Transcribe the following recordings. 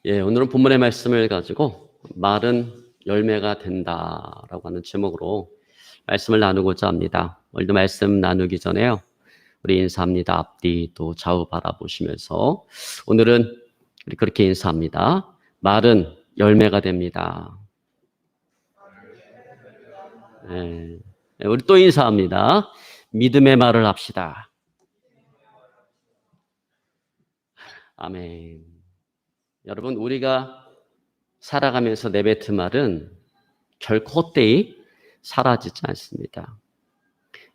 오늘은 본문의 말씀을 가지고 말은 열매가 된다라고 하는 제목으로 말씀을 나누고자 합니다. 오늘도 말씀 나누기 전에요. 우리 인사합니다. 앞뒤 또 좌우 바라보시면서 오늘은 우리 그렇게 인사합니다. 말은 열매가 됩니다. 우리 또 인사합니다. 믿음의 말을 합시다. 아멘. 여러분, 우리가 살아가면서 내뱉은 말은 결코 헛되이 사라지지 않습니다.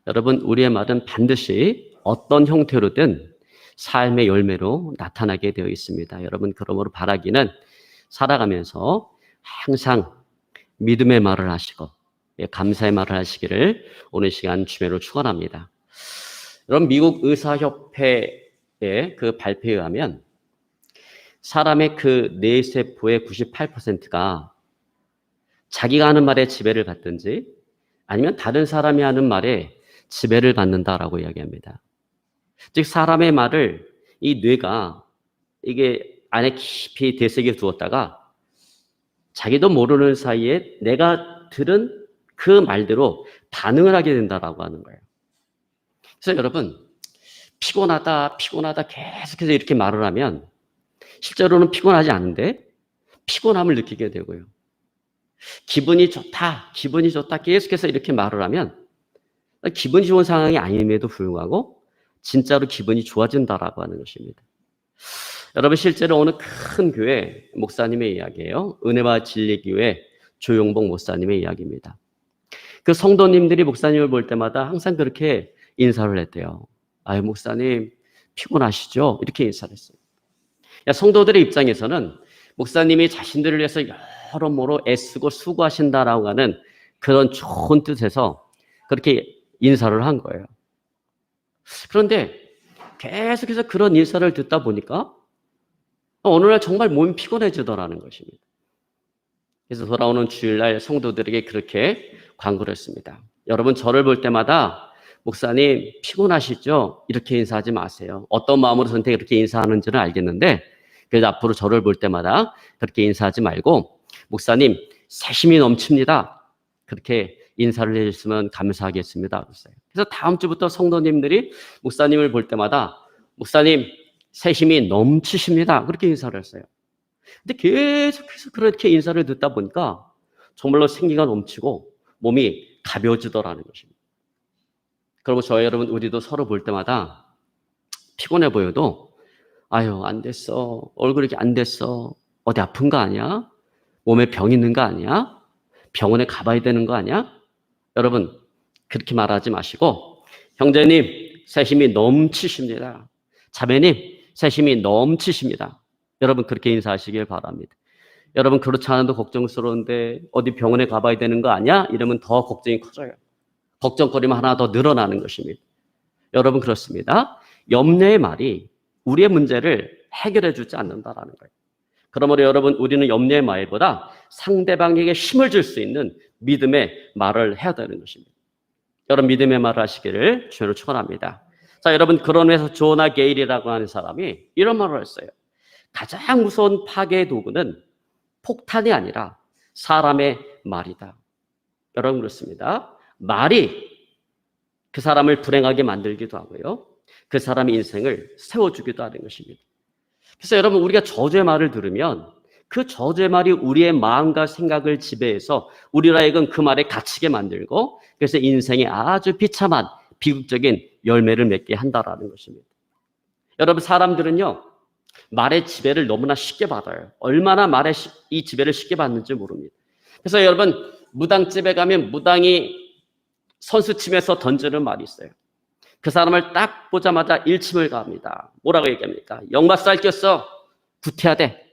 여러분, 우리의 말은 반드시 어떤 형태로든 삶의 열매로 나타나게 되어 있습니다. 여러분, 그러므로 바라기는 살아가면서 항상 믿음의 말을 하시고 감사의 말을 하시기를 오늘 시간 주매로 축원합니다. 여러분, 미국 의사협회의 그 발표에 의하면 사람의 그 뇌세포의 98%가 자기가 하는 말에 지배를 받든지 아니면 다른 사람이 하는 말에 지배를 받는다라고 이야기합니다. 즉 사람의 말을 이 뇌가 이게 안에 깊이 되새겨 두었다가 자기도 모르는 사이에 내가 들은 그 말대로 반응을 하게 된다라고 하는 거예요. 그래서 여러분, 피곤하다 계속해서 이렇게 말을 하면 실제로는 피곤하지 않은데 피곤함을 느끼게 되고요. 기분이 좋다 계속해서 이렇게 말을 하면 기분이 좋은 상황이 아님에도 불구하고 진짜로 기분이 좋아진다라고 하는 것입니다. 여러분, 실제로 어느 큰 교회 목사님의 이야기예요. 은혜와 진리교회 조용복 목사님의 이야기입니다. 그 성도님들이 목사님을 볼 때마다 항상 그렇게 인사를 했대요. 아유, 목사님 피곤하시죠? 이렇게 인사를 했어요. 성도들의 입장에서는 목사님이 자신들을 위해서 여러모로 애쓰고 수고하신다라고 하는 그런 좋은 뜻에서 그렇게 인사를 한 거예요. 그런데 계속해서 그런 인사를 듣다 보니까 어느 날 정말 몸이 피곤해지더라는 것입니다. 그래서 돌아오는 주일날 성도들에게 그렇게 광고를 했습니다. 여러분, 저를 볼 때마다 목사님 피곤하시죠? 이렇게 인사하지 마세요. 어떤 마음으로 저한테 그렇게 인사하는지는 알겠는데 그래서 앞으로 저를 볼 때마다 그렇게 인사하지 말고 목사님 새심이 넘칩니다. 그렇게 인사를 해주시면 감사하겠습니다. 그래서 다음 주부터 성도님들이 목사님을 볼 때마다 목사님 새심이 넘치십니다. 그렇게 인사를 했어요. 근데 계속해서 그렇게 인사를 듣다 보니까 정말로 생기가 넘치고 몸이 가벼워지더라는 것입니다. 그리고 저희 여러분, 우리도 서로 볼 때마다 피곤해 보여도 아유, 안 됐어. 얼굴이 이렇게 안 됐어. 어디 아픈 거 아니야? 몸에 병 있는 거 아니야? 병원에 가봐야 되는 거 아니야? 여러분, 그렇게 말하지 마시고 형제님, 새심이 넘치십니다. 자매님, 새심이 넘치십니다. 여러분, 그렇게 인사하시길 바랍니다. 여러분, 그렇지 않아도 걱정스러운데 어디 병원에 가봐야 되는 거 아니야? 이러면 더 걱정이 커져요. 걱정거리만 하나 더 늘어나는 것입니다. 여러분, 그렇습니다. 염려의 말이 우리의 문제를 해결해 주지 않는다라는 거예요. 그러므로 여러분, 우리는 염려의 말보다 상대방에게 힘을 줄 수 있는 믿음의 말을 해야 되는 것입니다. 여러분, 믿음의 말을 하시기를 주로 축원합니다. 자, 여러분, 그런 회사 조나 게일이라고 하는 사람이 이런 말을 했어요. 가장 무서운 파괴의 도구는 폭탄이 아니라 사람의 말이다. 여러분, 그렇습니다. 말이 그 사람을 불행하게 만들기도 하고요. 그 사람의 인생을 세워주기도 하는 것입니다. 그래서 여러분, 우리가 저주의 말을 들으면 그 저주의 말이 우리의 마음과 생각을 지배해서 우리로 하여금 그 말에 갇히게 만들고 그래서 인생에 아주 비참한 비극적인 열매를 맺게 한다라는 것입니다. 여러분, 사람들은요, 말의 지배를 너무나 쉽게 받아요. 얼마나 말의 이 지배를 쉽게 받는지 모릅니다. 그래서 여러분, 무당집에 가면 무당이 선수침에서 던지는 말이 있어요. 그 사람을 딱 보자마자 일침을 가합니다. 뭐라고 얘기합니까? 역마살 꼈어. 구태야 돼.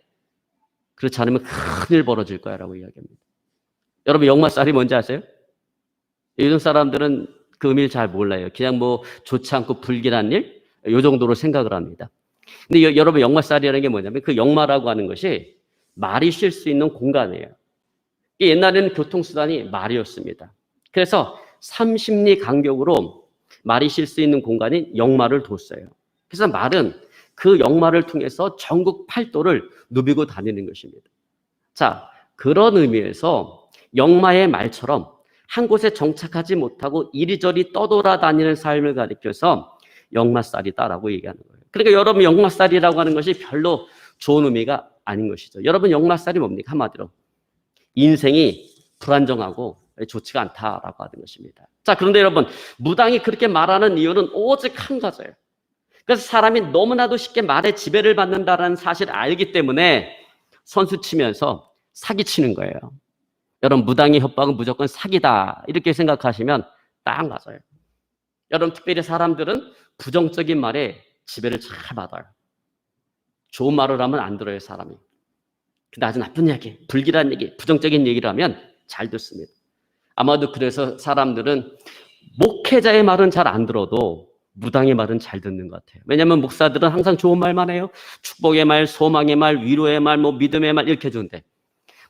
그렇지 않으면 큰일 벌어질 거야 라고 이야기합니다. 여러분, 역마살이 뭔지 아세요? 요즘 사람들은 그 의미를 잘 몰라요. 그냥 뭐 좋지 않고 불길한 일? 이 정도로 생각을 합니다. 근데 여러분, 역마살이라는 게 뭐냐면 그 역마라고 하는 것이 말이 쉴 수 있는 공간이에요. 옛날에는 교통수단이 말이었습니다. 그래서 30리 간격으로 말이 쉴 수 있는 공간인 역마를 뒀어요. 그래서 말은 그 역마를 통해서 전국 팔도를 누비고 다니는 것입니다. 자, 그런 의미에서 역마의 말처럼 한 곳에 정착하지 못하고 이리저리 떠돌아다니는 삶을 가리켜서 역마살이다라고 얘기하는 거예요. 그러니까 여러분, 역마살이라고 하는 것이 별로 좋은 의미가 아닌 것이죠. 여러분, 역마살이 뭡니까? 한마디로 인생이 불안정하고 좋지가 않다라고 하는 것입니다. 자, 그런데 여러분, 무당이 그렇게 말하는 이유는 오직 한 가지예요. 그래서 사람이 너무나도 쉽게 말에 지배를 받는다는 사실을 알기 때문에 선수 치면서 사기치는 거예요. 여러분, 무당의 협박은 무조건 사기다 이렇게 생각하시면 딱 맞아요. 여러분, 특별히 사람들은 부정적인 말에 지배를 잘 받아요. 좋은 말을 하면 안 들어요, 사람이. 근데 아주 나쁜 얘기, 불길한 얘기, 부정적인 얘기를 하면 잘 듣습니다. 아마도 그래서 사람들은 목회자의 말은 잘 안 들어도 무당의 말은 잘 듣는 것 같아요. 왜냐하면 목사들은 항상 좋은 말만 해요. 축복의 말, 소망의 말, 위로의 말, 믿음의 말 이렇게 해주는데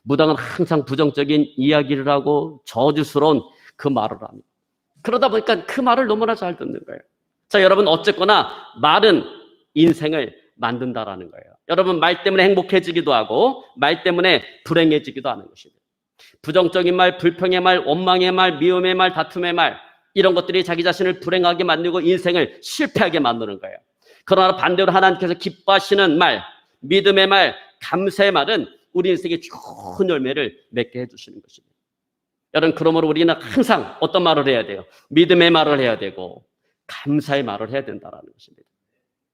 무당은 항상 부정적인 이야기를 하고 저주스러운 그 말을 합니다. 그러다 보니까 그 말을 너무나 잘 듣는 거예요. 자, 여러분, 어쨌거나 말은 인생을 만든다라는 거예요. 여러분, 말 때문에 행복해지기도 하고 말 때문에 불행해지기도 하는 것입니다. 부정적인 말, 불평의 말, 원망의 말, 미움의 말, 다툼의 말, 이런 것들이 자기 자신을 불행하게 만들고 인생을 실패하게 만드는 거예요. 그러나 반대로 하나님께서 기뻐하시는 말, 믿음의 말, 감사의 말은 우리 인생에 좋은 열매를 맺게 해주시는 것입니다. 여러분, 그러므로 우리는 항상 어떤 말을 해야 돼요? 믿음의 말을 해야 되고 감사의 말을 해야 된다는 것입니다.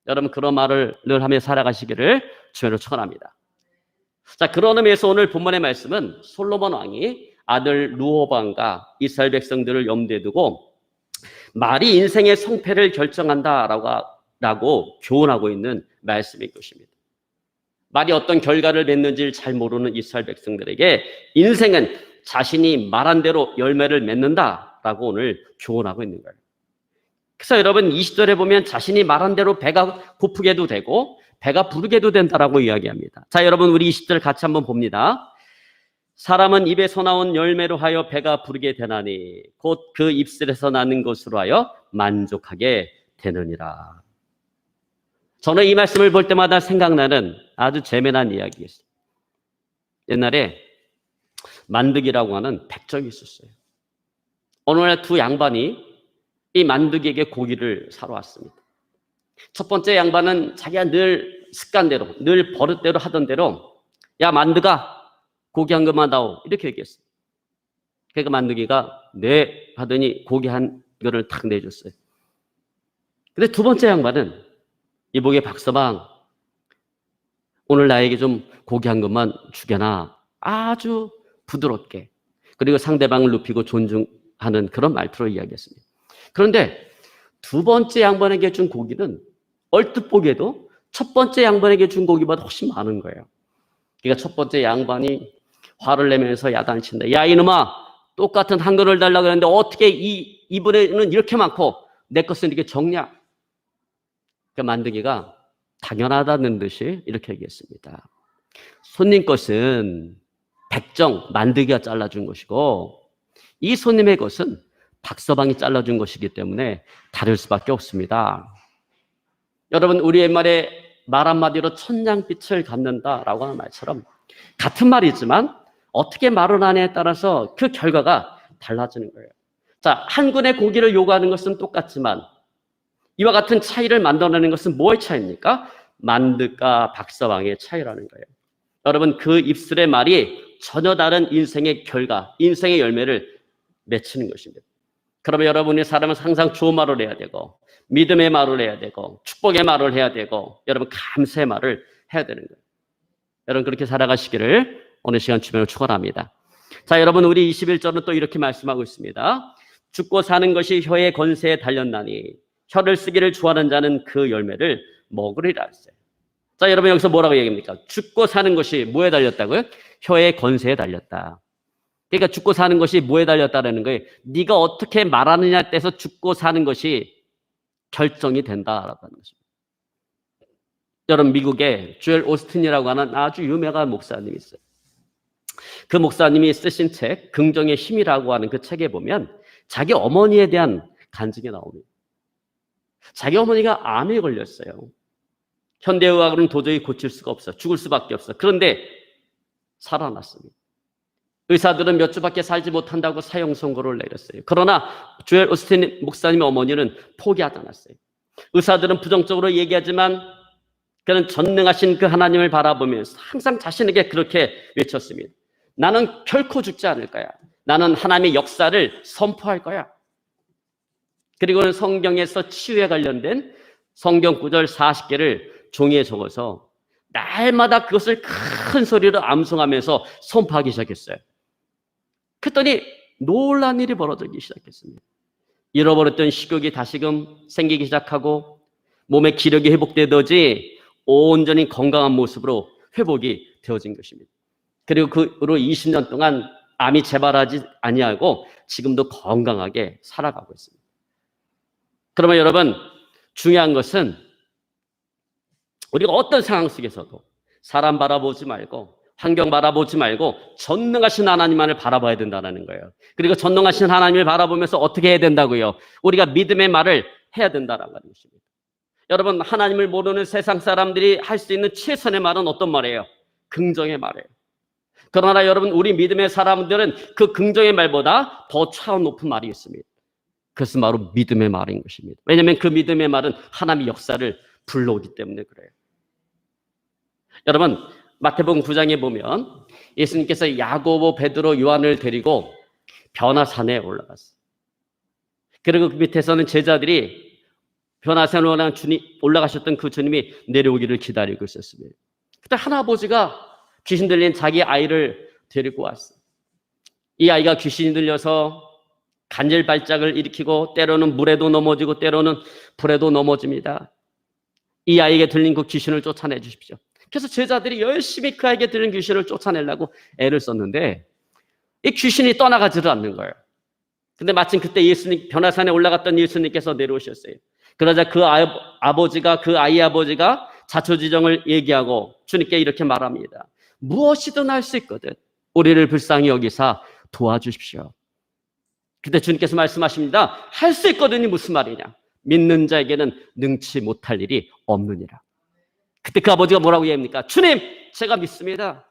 여러분, 그런 말을 늘 하며 살아가시기를 주님으로 축원합니다. 자, 그런 의미에서 오늘 본문의 말씀은 솔로몬 왕이 아들 르호보암과 이스라엘 백성들을 염두에 두고 말이 인생의 성패를 결정한다라고 교훈하고 있는 말씀일 것입니다. 말이 어떤 결과를 맺는지를 잘 모르는 이스라엘 백성들에게 인생은 자신이 말한 대로 열매를 맺는다라고 오늘 교훈하고 있는 거예요. 그래서 여러분, 20절에 보면 자신이 말한 대로 배가 고프게도 되고 배가 부르게도 된다라고 이야기합니다. 자, 여러분, 우리 20절 같이 한번 봅니다. 사람은 입에서 나온 열매로 하여 배가 부르게 되나니 곧 그 입술에서 나는 것으로 하여 만족하게 되느니라. 저는 이 말씀을 볼 때마다 생각나는 아주 재미난 이야기였어요. 옛날에 만득이라고 하는 백정이 있었어요. 어느 날 두 양반이 이 만득이에게 고기를 사러 왔습니다. 첫 번째 양반은 자기가 늘 습관대로, 늘 버릇대로 하던 대로, 야, 만득아, 고기 한 그릇만 다오, 이렇게 얘기했어요. 그러니까 만득이가 네 하더니 고기 한 그릇을 탁 내줬어요. 근데 두 번째 양반은 이보게 박서방, 오늘 나에게 좀 고기 한 그릇만 주게나, 아주 부드럽게, 그리고 상대방을 높이고 존중하는 그런 말투로 이야기했습니다. 그런데 두 번째 양반에게 준 고기는 얼뜻 보기에도 첫 번째 양반에게 준 고기보다 훨씬 많은 거예요. 그러니까 첫 번째 양반이 화를 내면서 야단친다. 야, 이놈아, 똑같은 한 그릇을 달라고 했는데 어떻게 이번에는 이렇게 많고 내 것은 이렇게 적냐? 그 만드기가 당연하다는 듯이 이렇게 얘기했습니다. 손님 것은 백정, 만드기가 잘라준 것이고 이 손님의 것은 박서방이 잘라준 것이기 때문에 다를 수밖에 없습니다. 여러분, 우리 옛말에 말 한마디로 천냥빛을 갖는다라고 하는 말처럼 같은 말이지만 어떻게 말을 하느냐에 따라서 그 결과가 달라지는 거예요. 자, 한 근의 고기를 요구하는 것은 똑같지만 이와 같은 차이를 만들어내는 것은 뭐의 차이입니까? 만득과 박서방의 차이라는 거예요. 여러분, 그 입술의 말이 전혀 다른 인생의 결과, 인생의 열매를 맺히는 것입니다. 그러면 여러분이 사람은 항상 좋은 말을 해야 되고 믿음의 말을 해야 되고 축복의 말을 해야 되고 여러분 감사의 말을 해야 되는 거예요. 여러분 그렇게 살아가시기를 오늘 시간 주변으로 축원합니다. 자, 여러분 우리 21절은 또 이렇게 말씀하고 있습니다. 죽고 사는 것이 혀의 권세에 달렸나니 혀를 쓰기를 좋아하는 자는 그 열매를 먹으리라 했어요. 자, 여러분 여기서 뭐라고 얘기합니까? 죽고 사는 것이 뭐에 달렸다고요? 혀의 권세에 달렸다. 그러니까 죽고 사는 것이 뭐에 달렸다라는 거예요. 네가 어떻게 말하느냐에 따라서 죽고 사는 것이 결정이 된다라고 하는 것입니다. 여러분 미국에 주엘 오스틴이라고 하는 아주 유명한 목사님이 있어요. 그 목사님이 쓰신 책 긍정의 힘이라고 하는 그 책에 보면 자기 어머니에 대한 간증이 나옵니다. 자기 어머니가 암에 걸렸어요. 현대의학으로는 도저히 고칠 수가 없어. 죽을 수밖에 없어. 그런데 살아났습니다. 의사들은 몇 주밖에 살지 못한다고 사형 선고를 내렸어요. 그러나 조엘 오스틴 목사님의 어머니는 포기하지 않았어요. 의사들은 부정적으로 얘기하지만 그는 전능하신 그 하나님을 바라보면서 항상 자신에게 그렇게 외쳤습니다. 나는 결코 죽지 않을 거야. 나는 하나님의 역사를 선포할 거야. 그리고는 성경에서 치유에 관련된 성경 구절 40개를 종이에 적어서 날마다 그것을 큰 소리로 암송하면서 선포하기 시작했어요. 그랬더니 놀라운 일이 벌어지기 시작했습니다. 잃어버렸던 식욕이 다시금 생기기 시작하고 몸의 기력이 회복되더지 온전히 건강한 모습으로 회복이 되어진 것입니다. 그리고 그 후로 20년 동안 암이 재발하지 아니하고 지금도 건강하게 살아가고 있습니다. 그러면 여러분, 중요한 것은 우리가 어떤 상황 속에서도 사람 바라보지 말고 환경 바라보지 말고 전능하신 하나님만을 바라봐야 된다는 거예요. 그리고 전능하신 하나님을 바라보면서 어떻게 해야 된다고요? 우리가 믿음의 말을 해야 된다는 것입니다. 여러분, 하나님을 모르는 세상 사람들이 할 수 있는 최선의 말은 어떤 말이에요? 긍정의 말이에요. 그러나 여러분, 우리 믿음의 사람들은 그 긍정의 말보다 더 차원 높은 말이 있습니다. 그것은 바로 믿음의 말인 것입니다. 왜냐하면 그 믿음의 말은 하나님의 역사를 불러오기 때문에 그래요. 여러분, 마태복음 9장에 보면 예수님께서 야고보, 베드로, 요한을 데리고 변화산에 올라갔어요. 그리고 그 밑에서는 제자들이 변화산에 올라가셨던 그 주님이 내려오기를 기다리고 있었습니다. 그때 하나아버지가 귀신 들린 자기 아이를 데리고 왔어요. 이 아이가 귀신이 들려서 간질 발작을 일으키고 때로는 물에도 넘어지고 때로는 불에도 넘어집니다. 이 아이에게 들린 그 귀신을 쫓아내 주십시오. 그래서 제자들이 열심히 그 아이에게 들린 귀신을 쫓아내려고 애를 썼는데 이 귀신이 떠나가지를 않는 거예요. 근데 마침 그때 예수님, 변화산에 올라갔던 예수님께서 내려오셨어요. 그러자 그 아버지가, 그 아이 아버지가 자초지정을 얘기하고 주님께 이렇게 말합니다. 무엇이든 할 수 있거든. 우리를 불쌍히 여기사 도와주십시오. 그때 주님께서 말씀하십니다. 할 수 있거든이 무슨 말이냐? 믿는 자에게는 능치 못할 일이 없느니라. 그때 그 아버지가 뭐라고 얘기합니까? 주님, 제가 믿습니다.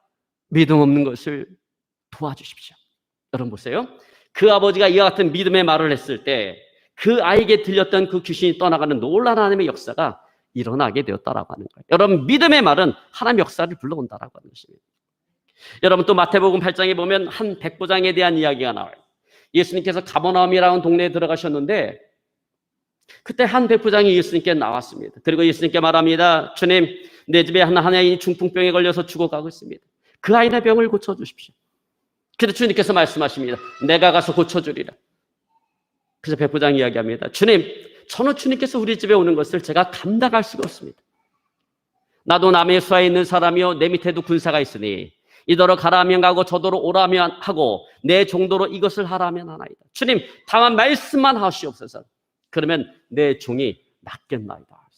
믿음 없는 것을 도와주십시오. 여러분 보세요. 그 아버지가 이와 같은 믿음의 말을 했을 때 그 아이에게 들렸던 그 귀신이 떠나가는 놀라운 하나님의 역사가 일어나게 되었다라고 하는 거예요. 여러분, 믿음의 말은 하나님의 역사를 불러온다라고 하는 것입니다. 여러분, 또 마태복음 8장에 보면 한 백부장에 대한 이야기가 나와요. 예수님께서 가버나움이라는 동네에 들어가셨는데 그때 한 백부장이 예수님께 나왔습니다. 그리고 예수님께 말합니다. 주님, 내 집에 한 아이이 중풍병에 걸려서 죽어가고 있습니다. 그 아이의 병을 고쳐주십시오. 그래서 주님께서 말씀하십니다. 내가 가서 고쳐주리라. 그래서 백부장이 이야기합니다. 주님, 저는 주님께서 우리 집에 오는 것을 제가 감당할 수가 없습니다. 나도 남의 수하에 있는 사람이요 내 밑에도 군사가 있으니 이더러 가라 하면 가고 저더러 오라 하면 하고 내 정도로 이것을 하라 하면 하나이다. 주님, 다만 말씀만 하시옵소서. 그러면 내 종이 낫겠나이다.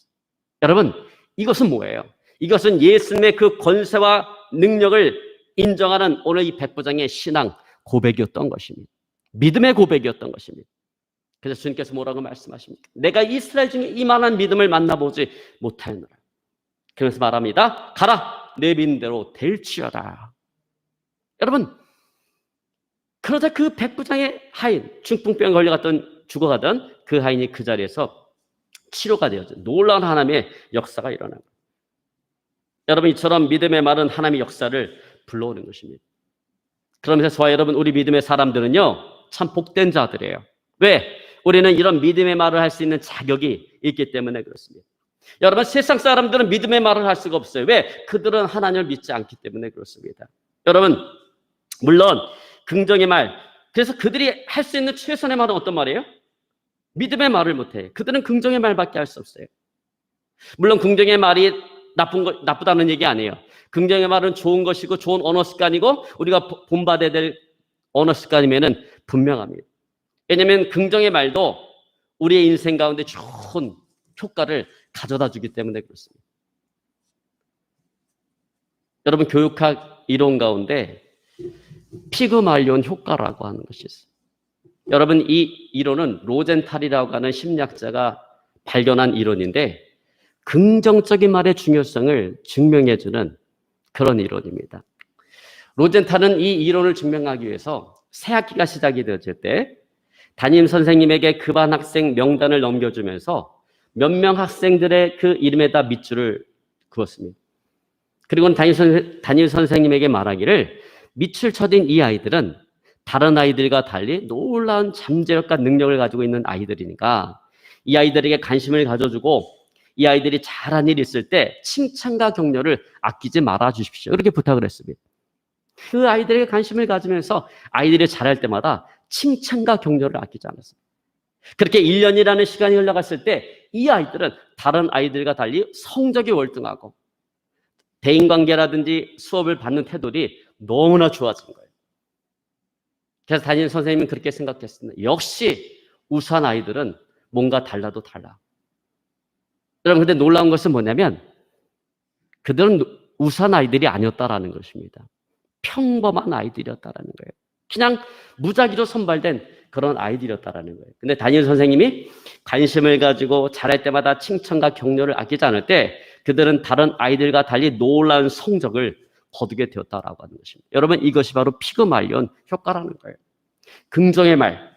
여러분, 이것은 뭐예요? 이것은 예수님의 그 권세와 능력을 인정하는 오늘 이 백부장의 신앙 고백이었던 것입니다. 믿음의 고백이었던 것입니다. 그래서 주님께서 뭐라고 말씀하십니까? 내가 이스라엘 중에 이만한 믿음을 만나보지 못하였노라. 그래서 말합니다. 가라, 내 믿는 대로 될지어다. 여러분, 그러자 그 백부장의 하인, 중풍병 걸려갔던 죽어가던 그 하인이 그 자리에서 치료가 되어져 놀라운 하나님의 역사가 일어난 거예요. 여러분, 이처럼 믿음의 말은 하나님의 역사를 불러오는 것입니다. 그러면서 저와 여러분, 우리 믿음의 사람들은요 참 복된 자들이에요. 왜? 우리는 이런 믿음의 말을 할 수 있는 자격이 있기 때문에 그렇습니다. 여러분, 세상 사람들은 믿음의 말을 할 수가 없어요. 왜? 그들은 하나님을 믿지 않기 때문에 그렇습니다. 여러분, 물론 긍정의 말, 그래서 그들이 할 수 있는 최선의 말은 어떤 말이에요? 믿음의 말을 못해. 그들은 긍정의 말밖에 할 수 없어요. 물론 긍정의 말이 나쁘다는 얘기 아니에요. 긍정의 말은 좋은 것이고 좋은 언어 습관이고 우리가 본받아야 될 언어 습관이면은 분명합니다. 왜냐하면 긍정의 말도 우리의 인생 가운데 좋은 효과를 가져다 주기 때문에 그렇습니다. 여러분, 교육학 이론 가운데 피그말리온 효과라고 하는 것이 있어요. 여러분, 이 이론은 로젠탈이라고 하는 심리학자가 발견한 이론인데 긍정적인 말의 중요성을 증명해주는 그런 이론입니다. 로젠탈은 이 이론을 증명하기 위해서 새 학기가 시작이 되었을 때 담임 선생님에게 그 반 학생 명단을 넘겨주면서 몇 명 학생들의 그 이름에다 밑줄을 그었습니다. 그리고 담임 선생님에게 말하기를 밑줄 쳐진 이 아이들은 다른 아이들과 달리 놀라운 잠재력과 능력을 가지고 있는 아이들이니까 이 아이들에게 관심을 가져주고 이 아이들이 잘한 일이 있을 때 칭찬과 격려를 아끼지 말아 주십시오. 이렇게 부탁을 했습니다. 그 아이들에게 관심을 가지면서 아이들이 잘할 때마다 칭찬과 격려를 아끼지 않았습니다. 그렇게 1년이라는 시간이 흘러갔을 때 이 아이들은 다른 아이들과 달리 성적이 월등하고 대인관계라든지 수업을 받는 태도들이 너무나 좋아진 거예요. 그래서 담임 선생님은 그렇게 생각했습니다. 역시 우수한 아이들은 뭔가 달라도 달라. 여러분, 근데 놀라운 것은 뭐냐면 그들은 우수한 아이들이 아니었다라는 것입니다. 평범한 아이들이었다라는 거예요. 그냥 무작위로 선발된 그런 아이들이었다라는 거예요. 근데 담임 선생님이 관심을 가지고 잘할 때마다 칭찬과 격려를 아끼지 않을 때 그들은 다른 아이들과 달리 놀라운 성적을 거두게 되었다라고 하는 것입니다. 여러분, 이것이 바로 피그말리온 효과라는 거예요. 긍정의 말,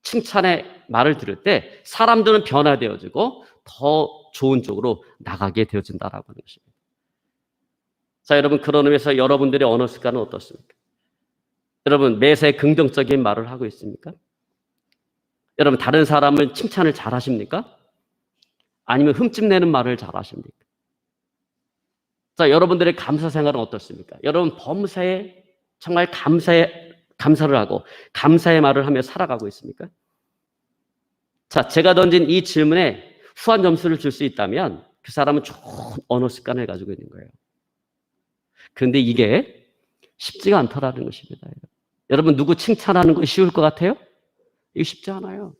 칭찬의 말을 들을 때 사람들은 변화되어지고 더 좋은 쪽으로 나가게 되어진다라고 하는 것입니다. 자, 여러분, 그런 의미에서 여러분들의 언어 습관은 어떻습니까? 여러분, 매사에 긍정적인 말을 하고 있습니까? 여러분, 다른 사람을 칭찬을 잘 하십니까? 아니면 흠집내는 말을 잘 하십니까? 자, 여러분들의 감사 생활은 어떻습니까? 여러분, 범사에 정말 감사를 하고 감사의 말을 하며 살아가고 있습니까? 자, 제가 던진 이 질문에 후한 점수를 줄 수 있다면 그 사람은 좋은 언어 습관을 가지고 있는 거예요. 그런데 이게 쉽지가 않다라는 것입니다. 여러분, 누구 칭찬하는 거 쉬울 것 같아요? 이게 쉽지 않아요.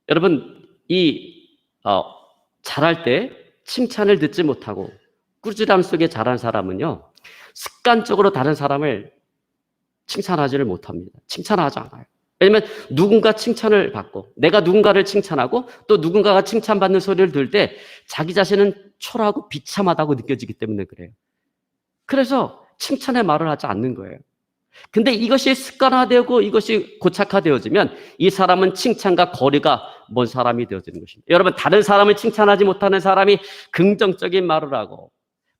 여러분, 잘할 때 칭찬을 듣지 못하고 꾸지람 속에 자란 사람은요, 습관적으로 다른 사람을 칭찬하지를 못합니다. 칭찬하지 않아요. 왜냐하면 누군가 칭찬을 받고 내가 누군가를 칭찬하고 또 누군가가 칭찬받는 소리를 들을 때 자기 자신은 초라하고 비참하다고 느껴지기 때문에 그래요. 그래서 칭찬의 말을 하지 않는 거예요. 근데 이것이 습관화되고 이것이 고착화되어지면 이 사람은 칭찬과 거리가 먼 사람이 되어지는 것입니다. 여러분, 다른 사람을 칭찬하지 못하는 사람이 긍정적인 말을 하고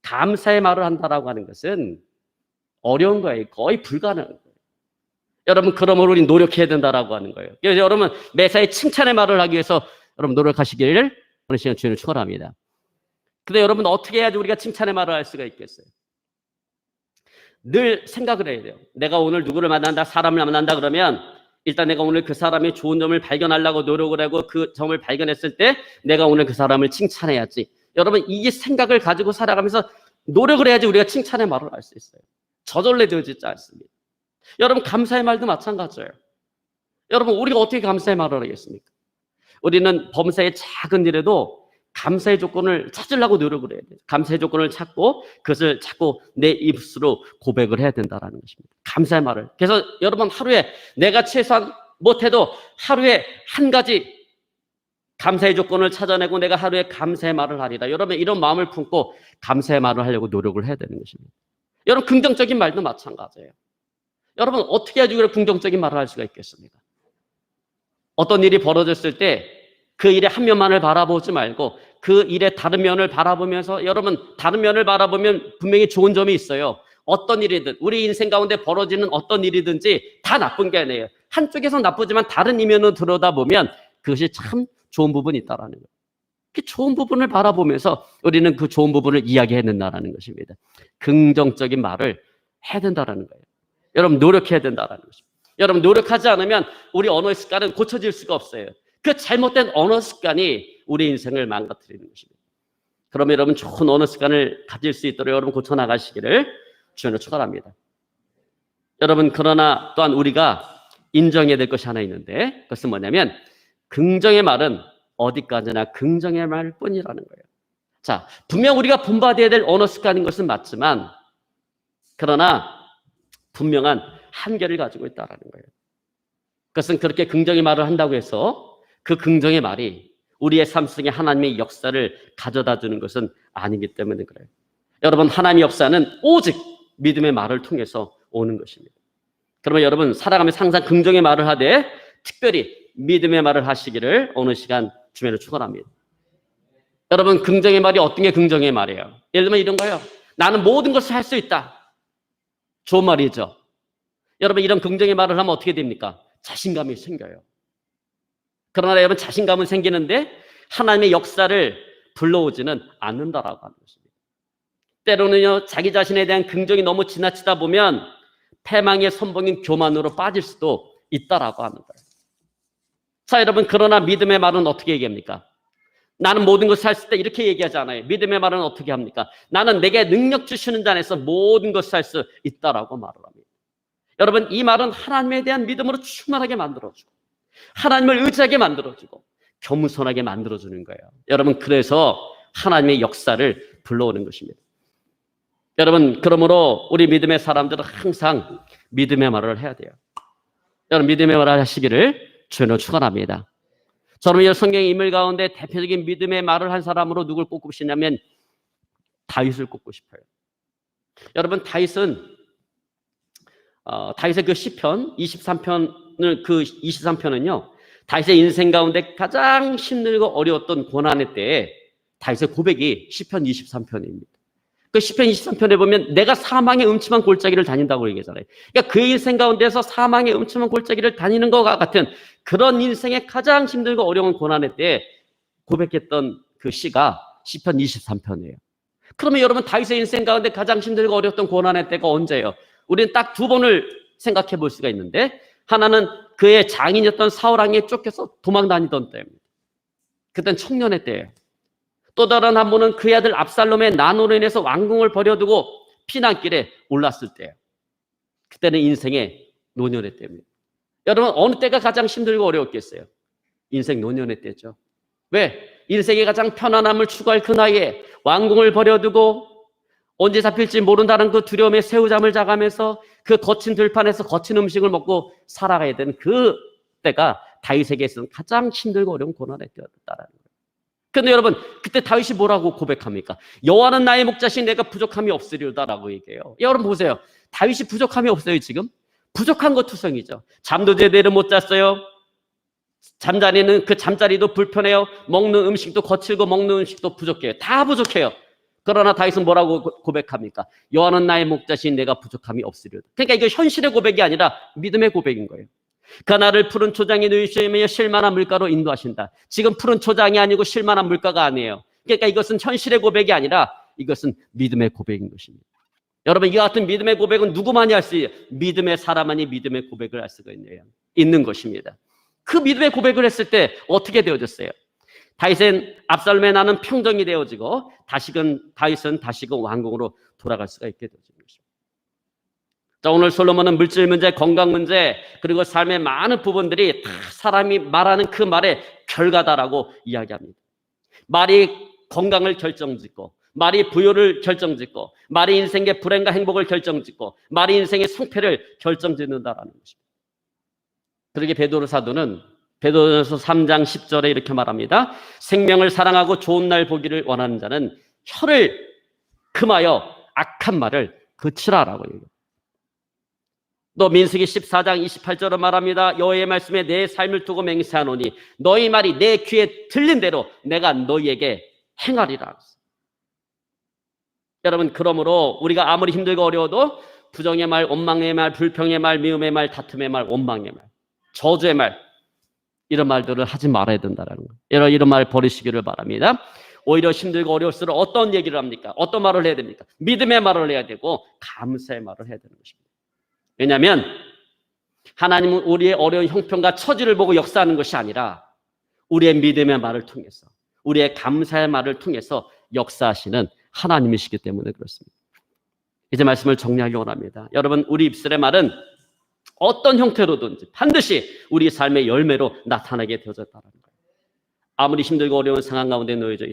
감사의 말을 한다라고 하는 것은 어려운 거예요. 거의 불가능한 거예요. 여러분, 그러므로 우리 노력해야 된다라고 하는 거예요. 그래서 여러분, 매사에 칭찬의 말을 하기 위해서 여러분 노력하시기를 오늘 시간 주님을 축원합니다. 근데 여러분, 어떻게 해야지 우리가 칭찬의 말을 할 수가 있겠어요? 늘 생각을 해야 돼요. 내가 오늘 누구를 만난다, 사람을 만난다 그러면 일단 내가 오늘 그 사람의 좋은 점을 발견하려고 노력을 하고 그 점을 발견했을 때 내가 오늘 그 사람을 칭찬해야지. 여러분, 이 생각을 가지고 살아가면서 노력을 해야지 우리가 칭찬의 말을 할 수 있어요. 저절로 되어지지 않습니다. 여러분, 감사의 말도 마찬가지예요. 여러분, 우리가 어떻게 감사의 말을 하겠습니까? 우리는 범사의 작은 일에도 감사의 조건을 찾으려고 노력을 해야 돼요. 감사의 조건을 찾고 그것을 자꾸 내 입으로 고백을 해야 된다는 것입니다. 감사의 말을. 그래서 여러분, 하루에 내가 최소한 못해도 하루에 한 가지 감사의 조건을 찾아내고 내가 하루에 감사의 말을 하리라. 여러분, 이런 마음을 품고 감사의 말을 하려고 노력을 해야 되는 것입니다. 여러분, 긍정적인 말도 마찬가지예요. 여러분, 어떻게 해야지 우리가 긍정적인 말을 할 수가 있겠습니까? 어떤 일이 벌어졌을 때 그 일의 한 면만을 바라보지 말고 그 일의 다른 면을 바라보면서, 여러분, 다른 면을 바라보면 분명히 좋은 점이 있어요. 어떤 일이든 우리 인생 가운데 벌어지는 어떤 일이든지 다 나쁜 게 아니에요. 한쪽에서 나쁘지만 다른 이면으로 들여다보면 그것이 참 좋은 부분이 있다라는 거예요. 그 좋은 부분을 바라보면서 우리는 그 좋은 부분을 이야기해야 된다는 것입니다. 긍정적인 말을 해야 된다는 거예요. 여러분, 노력해야 된다는 것입니다. 여러분, 노력하지 않으면 우리 언어의 습관은 고쳐질 수가 없어요. 그 잘못된 언어 습관이 우리 인생을 망가뜨리는 것입니다. 그러면 여러분, 좋은 언어 습관을 가질 수 있도록 여러분 고쳐나가시기를 주님으로 축원합니다. 여러분, 그러나 또한 우리가 인정해야 될 것이 하나 있는데 그것은 뭐냐면 긍정의 말은 어디까지나 긍정의 말뿐이라는 거예요. 자, 분명 우리가 본받아야 될 언어 습관인 것은 맞지만 그러나 분명한 한계를 가지고 있다는 거예요. 그것은 그렇게 긍정의 말을 한다고 해서 그 긍정의 말이 우리의 삶 속에 하나님의 역사를 가져다 주는 것은 아니기 때문에 그래요. 여러분, 하나님의 역사는 오직 믿음의 말을 통해서 오는 것입니다. 그러면 여러분, 살아가면서 항상 긍정의 말을 하되 특별히 믿음의 말을 하시기를 오늘 시간 주님으로 축원합니다. 여러분, 긍정의 말이 어떤 게 긍정의 말이에요? 예를 들면 이런 거예요. 나는 모든 것을 할 수 있다. 좋은 말이죠. 여러분, 이런 긍정의 말을 하면 어떻게 됩니까? 자신감이 생겨요. 그러나 여러분, 자신감은 생기는데 하나님의 역사를 불러오지는 않는다라고 하는 것입니다. 때로는요, 자기 자신에 대한 긍정이 너무 지나치다 보면 패망의 선봉인 교만으로 빠질 수도 있다라고 하는 거예요. 자, 여러분, 그러나 믿음의 말은 어떻게 얘기합니까? 나는 모든 것을 할 수 있다 이렇게 얘기하지 않아요. 믿음의 말은 어떻게 합니까? 나는 내게 능력 주시는 자 안에서 모든 것을 할 수 있다라고 말을 합니다. 여러분, 이 말은 하나님에 대한 믿음으로 충만하게 만들어주고 하나님을 의지하게 만들어주고 겸손하게 만들어주는 거예요. 여러분, 그래서 하나님의 역사를 불러오는 것입니다. 여러분, 그러므로 우리 믿음의 사람들은 항상 믿음의 말을 해야 돼요. 여러분, 믿음의 말을 하시기를 주님으로 축원합니다. 저는 성경의 인물 가운데 대표적인 믿음의 말을 한 사람으로 누굴 꼽고 싶냐면 다윗을 꼽고 싶어요. 여러분, 다윗의 그 시편 23편을 그 23편은요, 다윗의 인생 가운데 가장 힘들고 어려웠던 고난의 때에 다윗의 고백이 시편 23편입니다. 그 시편 23편에 보면 내가 사망의 음침한 골짜기를 다닌다고 얘기하잖아요. 그러니까 그 인생 가운데서 사망의 음침한 골짜기를 다니는 것과 같은 그런 인생의 가장 힘들고 어려운 고난의 때에 고백했던 그 시가 시편 23편이에요. 그러면 여러분, 다윗의 인생 가운데 가장 힘들고 어려웠던 고난의 때가 언제예요? 우리는 딱 두 번을 생각해 볼 수가 있는데, 하나는 그의 장인이었던 사울 왕에 쫓겨서 도망 다니던 때입니다. 그땐 청년의 때예요. 또 다른 한 분은 그의 아들 압살롬의 난으로 인해서 왕궁을 버려두고 피난길에 올랐을 때예요. 그때는 인생의 노년의 때입니다. 여러분, 어느 때가 가장 힘들고 어려웠겠어요? 인생 노년의 때죠. 왜? 인생의 가장 편안함을 추구할 그 나이에 왕궁을 버려두고 언제 잡힐지 모른다는 그 두려움에 새우잠을 자가면서 그 거친 들판에서 거친 음식을 먹고 살아가야 되는 그 때가 다윗에게서는 가장 힘들고 어려운 고난의 때였다라는 거예요. 그런데 여러분, 그때 다윗이 뭐라고 고백합니까? 여호와는 나의 목자시니 내가 부족함이 없으리로다라고 얘기해요. 여러분 보세요. 다윗이 부족함이 없어요. 지금 부족한 것 투성이죠. 잠도 제대로 못 잤어요. 잠자리는 그 잠자리도 불편해요. 먹는 음식도 거칠고 먹는 음식도 부족해요. 다 부족해요. 그러나 다윗은 뭐라고 고백합니까? 여호와는 나의 목자시니 내가 부족함이 없으리로다. 그러니까 이거 현실의 고백이 아니라 믿음의 고백인 거예요. 그가 나를 푸른 초장에 누이시며 쉴만한 물가로 인도하신다. 지금 푸른 초장이 아니고 쉴만한 물가가 아니에요. 그러니까 이것은 현실의 고백이 아니라 이것은 믿음의 고백인 것입니다. 여러분, 이와 같은 믿음의 고백은 누구만이 할 수 있어요? 믿음의 사람만이 믿음의 고백을 할 수가 있는 것입니다. 그 믿음의 고백을 했을 때 어떻게 되어졌어요? 다윗은 압살롬의 나는 평정이 되어지고 다윗은 다시금 왕궁으로 돌아갈 수가 있게 되어지는 것입니다. 자, 오늘 솔로몬은 물질 문제, 건강 문제, 그리고 삶의 많은 부분들이 다 사람이 말하는 그 말의 결과다라고 이야기합니다. 말이 건강을 결정짓고, 말이 부요를 결정짓고, 말이 인생의 불행과 행복을 결정짓고, 말이 인생의 성패를 결정짓는다라는 것입니다. 그러게 베드로 사도는 베드로전서 3장 10절에 이렇게 말합니다. 생명을 사랑하고 좋은 날 보기를 원하는 자는 혀를 금하여 악한 말을 그치라라고 얘기합니다. 또 민수기 14장 28절을 말합니다. 여호와의 말씀에 내 삶을 두고 맹세하노니 너희 말이 내 귀에 들린 대로 내가 너희에게 행하리라. 여러분, 그러므로 우리가 아무리 힘들고 어려워도 부정의 말, 원망의 말, 불평의 말, 미움의 말, 다툼의 말, 원망의 말, 저주의 말, 이런 말들을 하지 말아야 된다는 거예요. 이런 말 버리시기를 바랍니다. 오히려 힘들고 어려울수록 어떤 얘기를 합니까? 어떤 말을 해야 됩니까? 믿음의 말을 해야 되고 감사의 말을 해야 되는 것입니다. 왜냐하면 하나님은 우리의 어려운 형편과 처지를 보고 역사하는 것이 아니라 우리의 믿음의 말을 통해서, 우리의 감사의 말을 통해서 역사하시는 하나님이시기 때문에 그렇습니다. 이제 말씀을 정리하기 원합니다. 여러분, 우리 입술의 말은 어떤 형태로든지 반드시 우리 삶의 열매로 나타나게 되어졌다는 거예요. 아무리 힘들고 어려운 상황 가운데 놓여져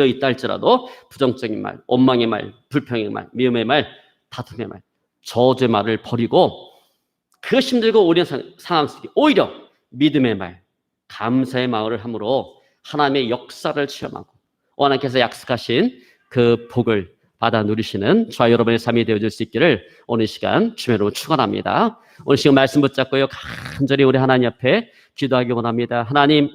있다 할지라도 부정적인 말, 원망의 말, 불평의 말, 미움의 말, 다툼의 말, 저주의 말을 버리고 그 힘들고 어려운 상황 속에 오히려 믿음의 말, 감사의 마음을 함으로 하나님의 역사를 체험하고 하나님께서 약속하신 그 복을 받아 누리시는 저와 여러분의 삶이 되어질 수 있기를 오늘 시간 주의 이름으로 축원합니다. 오늘 시간 말씀 붙잡고요, 간절히 우리 하나님 앞에 기도하기 원합니다. 하나님,